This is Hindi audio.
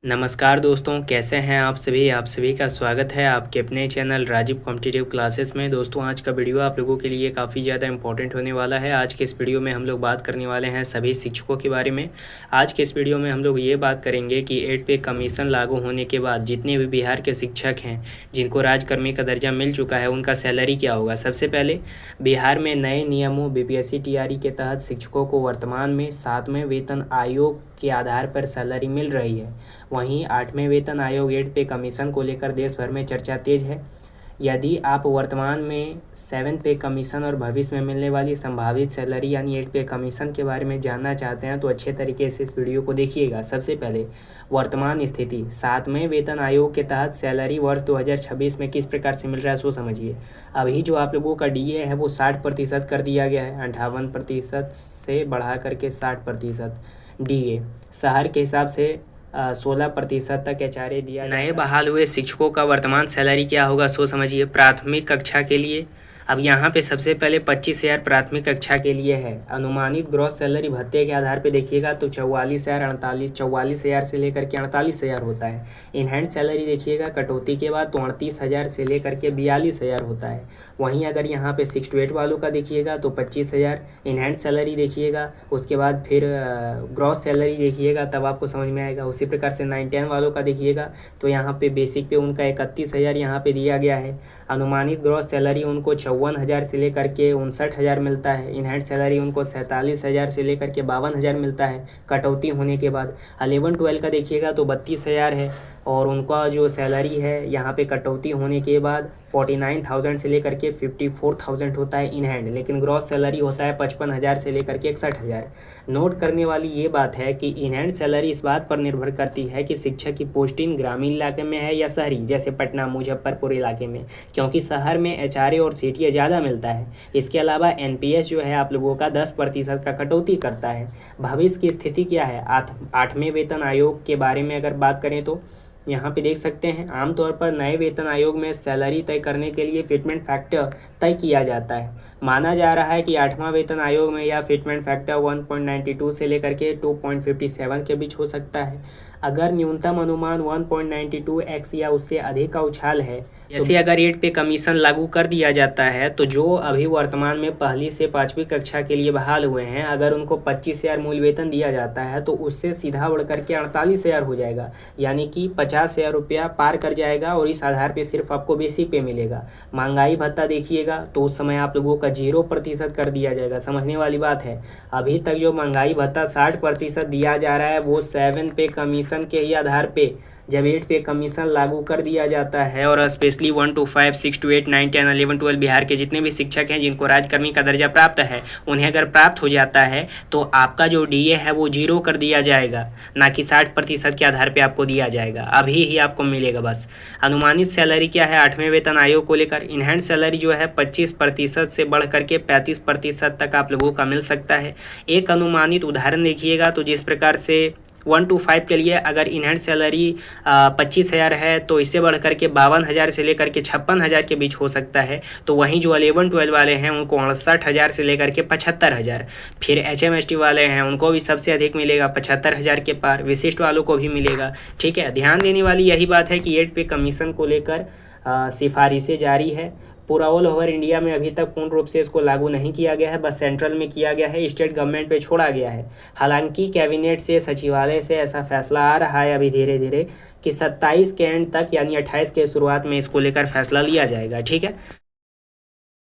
नमस्कार दोस्तों, कैसे हैं आप सभी का स्वागत है आपके अपने चैनल राजीव कॉम्पिटिटिव क्लासेस में। दोस्तों, आज का वीडियो आप लोगों के लिए काफ़ी ज़्यादा इंपॉर्टेंट होने वाला है। आज के इस वीडियो में हम लोग बात करने वाले हैं सभी शिक्षकों के बारे में। आज के इस वीडियो में हम लोग ये बात करेंगे कि 8 पे कमीशन लागू होने के बाद जितने भी बिहार के शिक्षक हैं जिनको राजकर्मी का दर्जा मिल चुका है, उनका सैलरी क्या होगा। सबसे पहले बिहार में नए नियमों BPSC TRE के तहत शिक्षकों को वर्तमान में 7वें वेतन आयोग के आधार पर सैलरी मिल रही है। वहीं 8वें वेतन आयोग 8 पे कमीशन को लेकर देश भर में चर्चा तेज है। यदि आप वर्तमान में 7 पे कमीशन और भविष्य में मिलने वाली संभावित सैलरी यानी 8 पे कमीशन के बारे में जानना चाहते हैं तो अच्छे तरीके से इस वीडियो को देखिएगा। सबसे पहले वर्तमान स्थिति 7वें वेतन आयोग के तहत सैलरी वर्ष 2026 में किस प्रकार से मिल रहा है सो समझिए। अभी जो आप लोगों का DA है वो 60% कर दिया गया है, 58% से बढ़ा करके 60% DA। शहर के हिसाब से 16% तक HRA दिया। नए बहाल हुए शिक्षकों का वर्तमान सैलरी क्या होगा सो समझिए। प्राथमिक कक्षा के लिए अब यहाँ पे सबसे पहले 25,000 प्राथमिक कक्षा के लिए है। अनुमानित ग्रॉस सैलरी भत्ते के आधार पे देखिएगा तो 44,000 से लेकर के 48,000 होता है। इनहैंड सैलरी देखिएगा कटौती के बाद तो 38,000 से लेकर के 42,000 होता है। वहीं अगर यहाँ पे 6 to 8 वालों का देखिएगा तो 25,000 इनहैंड सैलरी देखिएगा। उसके बाद फिर ग्रॉस सैलरी देखिएगा तब आपको समझ में आएगा। उसी प्रकार से 9-10 वालों का देखिएगा तो यहाँ पे बेसिक पे उनका 31,000 यहाँ पे दिया गया है। अनुमानित ग्रॉस सैलरी उनको 54,000 से लेकर के 59,000 मिलता है। इनहैंड सैलरी उनको 47,000 से लेकर के 52,000 मिलता है कटौती होने के बाद। 11-12 का देखिएगा तो 32,000 है और उनका जो सैलरी है यहाँ पे कटौती होने के बाद 49,000 से लेकर के 54,000 होता है इन हैंड, लेकिन ग्रॉस सैलरी होता है 55,000 से लेकर के 61,000। नोट करने वाली ये बात है कि इन हैंड सैलरी इस बात पर निर्भर करती है कि शिक्षक की पोस्टिंग ग्रामीण इलाके में है या शहरी, जैसे पटना मुजफ्फरपुर इलाके में, क्योंकि शहर में HRA और CTA ज़्यादा मिलता है। इसके अलावा NPS जो है आप लोगों का 10% का कटौती करता है। भविष्य की स्थिति क्या है 8वें वेतन आयोग के बारे में अगर बात करें तो यहाँ पे देख सकते हैं आमतौर पर नए वेतन आयोग में सैलरी तय करने के लिए फिटमेंट फैक्टर तय किया जाता है। माना जा रहा है कि 8वां वेतन आयोग में यह फिटमेंट फैक्टर 1.92 से लेकर के 2.57 के बीच हो सकता है। अगर न्यूनतम अनुमान 1.92x या उससे अधिक का उछाल है, जैसे अगर 8 पे कमीशन लागू कर दिया जाता है तो जो अभी वर्तमान में पहली से 5वीं कक्षा के लिए बहाल हुए हैं, अगर उनको 25,000 मूल वेतन दिया जाता है तो उससे सीधा बढ़ करके 48,000 हो जाएगा, यानी कि 50,000 रुपया पार कर जाएगा और इस आधार पे सिर्फ आपको बेसिक पे मिलेगा। महंगाई भत्ता देखिएगा तो उस समय आप लोगों का 0% कर दिया जाएगा। समझने वाली बात है, अभी तक जो महंगाई भत्ता 60% दिया जा रहा है वो 7 पे कमीशन के ही आधार पे जब 8 पे कमीशन लागू कर दिया जाता है और स्पेशली 1 to 5, 6 to 8, 9, 10, 11, 12 बिहार के जितने भी शिक्षक हैं जिनको राजकर्मी का दर्जा प्राप्त है, उन्हें अगर प्राप्त हो जाता है तो आपका जो DA है वो 0 कर दिया जाएगा, ना कि 60% के आधार पे आपको दिया जाएगा। अभी ही आपको मिलेगा बस। अनुमानित सैलरी क्या है 8वें वेतन आयोग को लेकर। इनहैंड सैलरी जो है 25% से बढ़ करके 35% तक आप लोगों का मिल सकता है। एक अनुमानित उदाहरण देखिएगा तो जिस प्रकार से 1 to 5 के लिए अगर इनहैंड सैलरी 25,000 है तो इससे बढ़ करके 52,000 से लेकर के 56,000 के बीच हो सकता है। तो वहीं जो 11-12 वाले हैं उनको 68,000 से लेकर के 75,000। फिर HMST वाले हैं उनको भी सबसे अधिक मिलेगा 75,000 के पार, विशिष्ट वालों को भी मिलेगा। ठीक है, ध्यान देने वाली यही बात है कि 8 पे कमीशन को लेकर सिफारिशें जारी है। पूरा ऑल ओवर इंडिया में अभी तक पूर्ण रूप से इसको लागू नहीं किया गया है, बस सेंट्रल में किया गया है, स्टेट गवर्नमेंट पे छोड़ा गया है। हालांकि कैबिनेट से, सचिवालय से ऐसा फैसला आ रहा है अभी धीरे धीरे कि 27 के एंड तक यानी 28 के शुरुआत में इसको लेकर फैसला लिया जाएगा। ठीक है।